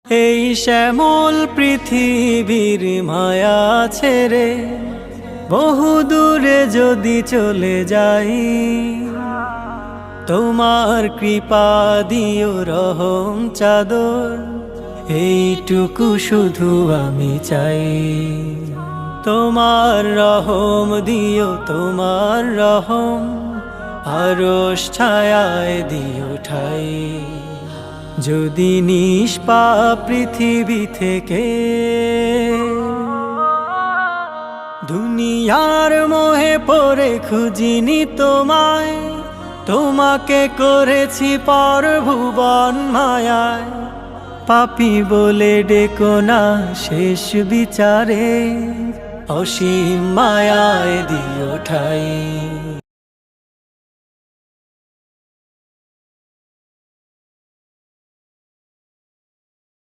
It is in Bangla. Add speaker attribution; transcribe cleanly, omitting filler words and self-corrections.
Speaker 1: এই শ্যামল পৃথিবীর মায়া ছেড়ে বহু দূরে যদি চলে যাই, তোমার কৃপা দিও রহম চাদর, এইটুকু শুধু আমি চাই। তোমার রহম দিও, তোমার রহম আরশ ছায়ায় দিও ঠাই। যদি নিষ্পাপ পৃথিবী থেকে দুনিয়ার মোহে পড়ে খুঁজিনি তোমায়, তোমাকে করেছি পর ভুবন মায়ায়। পাপী বলে ডেকো না শেষ বিচারে, অসীম মায়ায় দিও ঠাই।